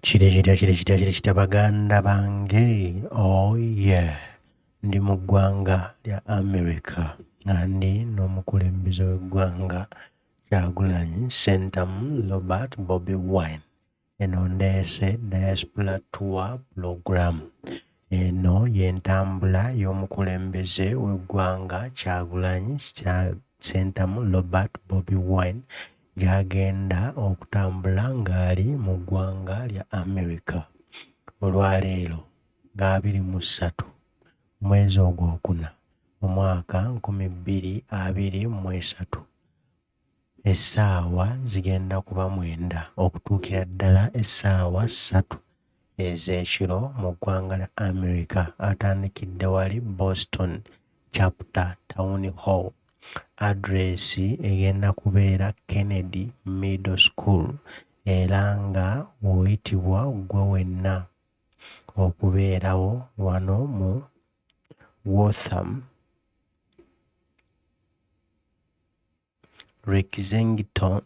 Kire baganda bange, oh yeah, ndi mu ggwanga lya America ndi n'omukulembeze w'eggwanga Kyagulanyi Ssentamu Robert Bobi Wine. Eno ndeese Diaspora Tour Program. Eno y'entambula y'omukulembeze w'eggwanga Kyagulanyi Ssentamu Robert Bobi Wine gy'agenda okutambula ng'ali mu ggwanga lya America. Olwaleero nga 23 mwezi ogwokuna omwaka 2023 essaawa zigenda kuba 9 okutuukira ddala essaawa 3 ez'ekiro mu ggwanga lya America, atandikidde wali Boston Chapter Town Hall. Adresi egenda kubeera Kennedy Middle School, era nga woyitibwa gwe wenna okubeerawo wano mu Waltham,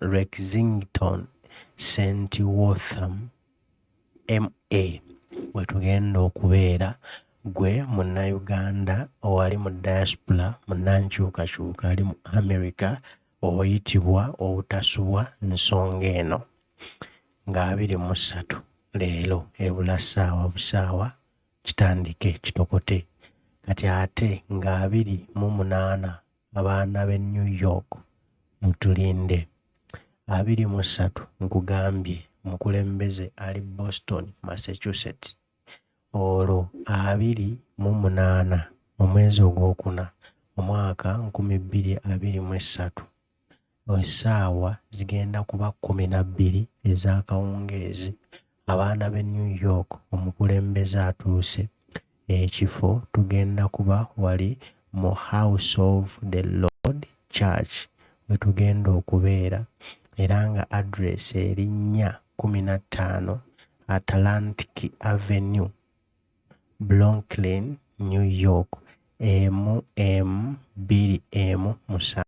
Lexington St. Waltham MA wetugenda okubeera. Gwe munnayuganda owali mu diaspora munnankyukakyuka ali mu America oyitibwa obutasubwa nsonga eno. Nga 23 leero ebula ssaawa busaawa kitandike kitokote. Kati ate nga 28 abaana b'e New York mutulinde. 23 nkugambye mukulembeze ali Boston, Massachusetts. Olwo 28 omwezi ogwokuna omwaka 2023 essaawa zigenda kuba 12 ez'akawungeezi. Abaana b'e New York omukulembeze atuuse. Ekifo tugenda kuba wali mu House of the Lord Church wetugenda okubeera, era nga address erinnya 15 Atlantic Avenue, Brooklyn, New York MM2M7.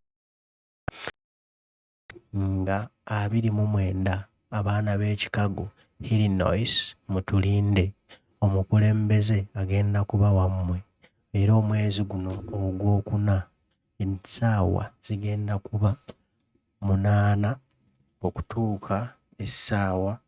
Nga 29 abaana b'e Chicago, Illinois mutulinde. Omukulembeze agenda kuba wammwe, era omwezi guno ogwokuna essaawa zigenda kuba 8 okutuuka essaawa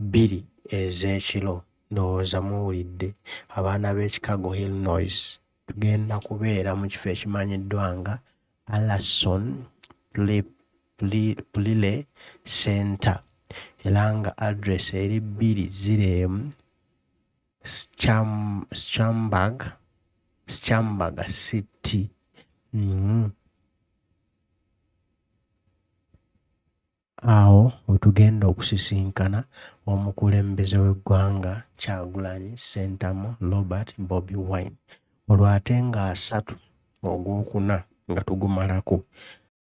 2 ez'ekiro. Ndowooza muwulidde. Abaana b'e Chicago, Illinois tugenda kubeera mu kifo ekimanyiddwa nga Allison Plile Center, era nga address eri 2 Schaumburg City. Awo wetugenda okusisinkana omukulembeze w'eggwanga Kyagulanyi Ssentamu Robert Bobi Wine. Olwo ate nga 3 ogwokuna nga tugumalako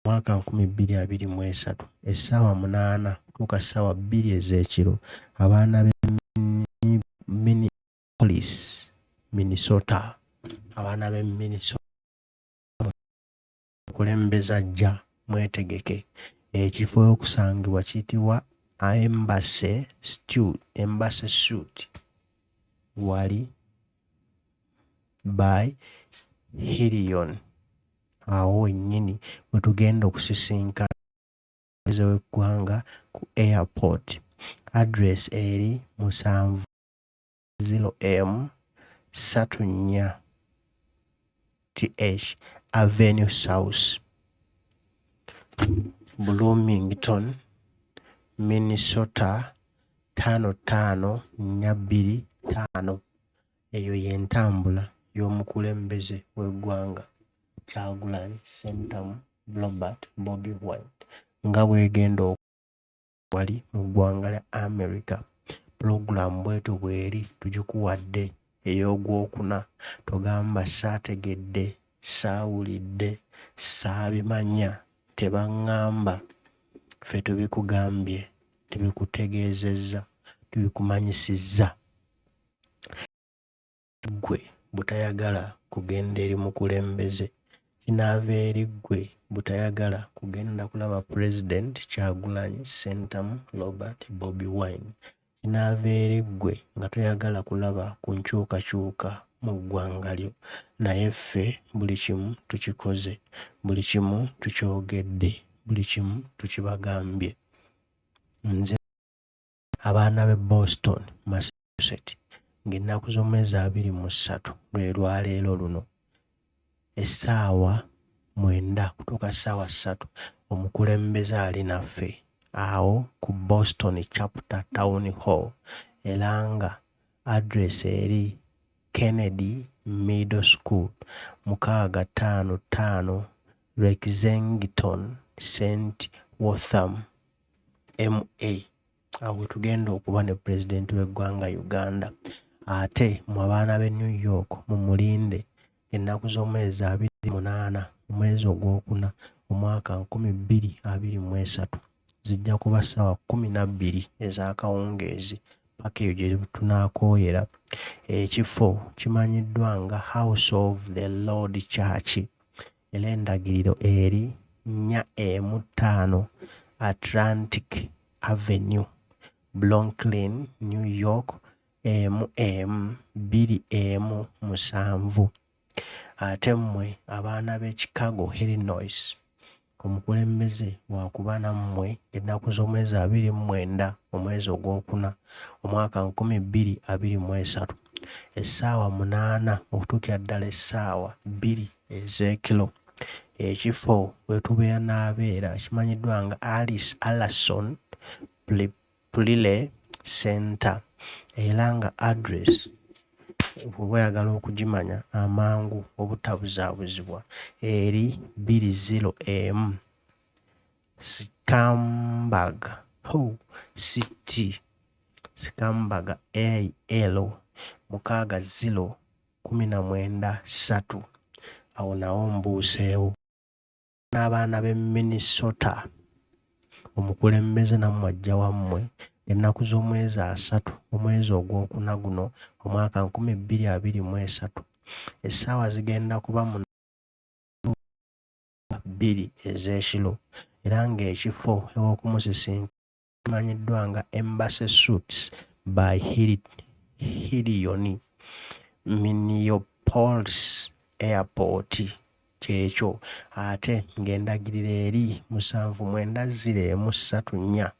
mwaka 2023 essaawa 8 kutuuka ssaawa 2 ez'ekiro. Abaana b'e Minneapolis, Minnesota. Abaana b'e Minnesota omukulembeze ajja, mwetegeke. Ekifo okusangibwa kiyitibwa Embassy Suite wali by Hillion. Awo wennyini wetugenda okusisinkana w'eggwanga ku airport. Address eri 7 34 TH Avenue South, Bloomington, Minnesota 55425. Eyo y'entambula y'omukulembeze w'eggwanga Kyagulanyi Ssentamu Robert Bobi Wine nga bwegenda wali mu ggwanga lya America. Pulogulaamu bwetu bweri tugikuwadde ey'ogwokuna. Togamba saategedde, saawulidde, saabimanya, tebaŋŋamba. Ffe tubikugambye, tubikutegeezezza, tubikumanyisizza. Gwe butayagala kugenda eri mukulembeze, kinaava eri ggwe butayagala kugenda kulaba President Kyagulanyi Ssentamu Robert Bobi Wine. Kinaveera eggwe nga toyagala kulaba ku nkyukakyuka mu ggwanga lyo, naye ffe buli kimu tukikoze, buli kimu tukyogedde, buli kimu tukibagambye. Nze abaana b'e Boston, Massachusetts, ng'ennaku z'omwezi 23 lwe lwaleero luno essaawa 9 kutuuka ssaawa 3 omukulembeze ali naffe awo ku Boston Chapter Town Hall era nga address eri Kennedy Middle School 655 Lexington St. Waltham MA. Awo tugenda okuba ne President w'eggwanga Uganda. Ate mu abaana b'e New York mumulinde ennaku z'omwezi 28 omwezi ogwokuna omwaka 2023 zijja kuba ssaawa 12 ez'akawungeezi paka eyo gye tunaakooyera. Ekifo kimanyiddwa nga House of the Lord Church era endagiriro eri 415 Atlantic Avenue, Brooklyn, New York MM2M7. Ate mmwe abaana b'e Chicago, Illinois, omukulembeze wakuba nammwe ennaku z'omwezi 29 omwezi ogwokuna omwaka 2023 essaawa 8 okutuukira ddala essaawa 2 ez'ekiro. Ekifo we tubeera n'abeera kimanyiddwa nga Alice Allison Plile Center era nga address oba oyagala okugimanya amangu obutabuzaabuzibwa eri 20M Scambag City Scambag AL 60193. Awo nawo mbuuseewo n'abaana b'e Minnesota omukulembeze nammwe ajja wammwe ennaku z'omwezi 3 omwezi ogwokuna guno omwaka 2023 essaawa zigenda kuba 2 ez'ekiro era ng'ekifo ew'okumusisinka kimanyiddwa nga Embassy Suites by Hillion Minneapolis Airport kyekyo. Ate ng'endagiriro eri 79034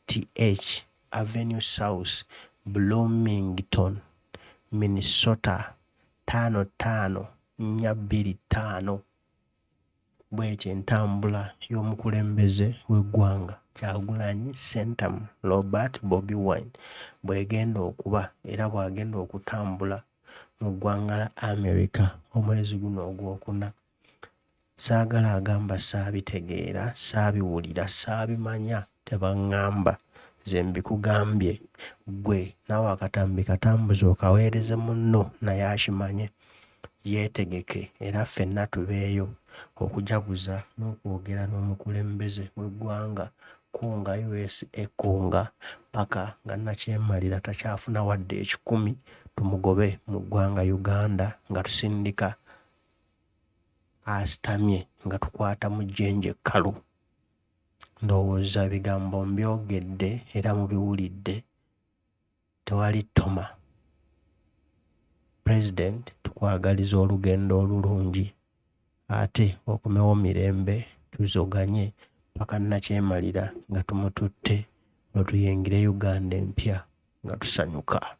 TH Avenue South, Bloomington, Minnesota 55425. Bw'etyo entambula y'omukulembeze w'eggwanga Kyagulanyi Ssentamu Robert Bobi Wine bw'egenda okuba era bw'agenda okutambula mu ggwanga la America omwezi guno ogwokuna. Saagala agamba saabitegeera, saabiwulira, saabimanya tebaŋŋamba, ze mbikugambye gwe naawe akatambi katambuze okaweereze munno naye akimanye. Yeetegeke era ffenna tubeeyo okujaguza n'okwogera n'omukulembeze w'eggwanga Kunga USA Kunga paka nga nakyemalira takyafuna wadde 10 tumugobe mu ggwanga Uganda nga tusindika asitamye nga tukwata mu jjenje kkalu. Ndowooza ebigambo mbyogedde era mubiwulidde, tewali ttoma. President tukwagaliza olugendo olulungi ate okumewo mirembe tuzoganye paka nakyemalira nga tumututte lwe tuyingire Uganda empya nga tusanyuka.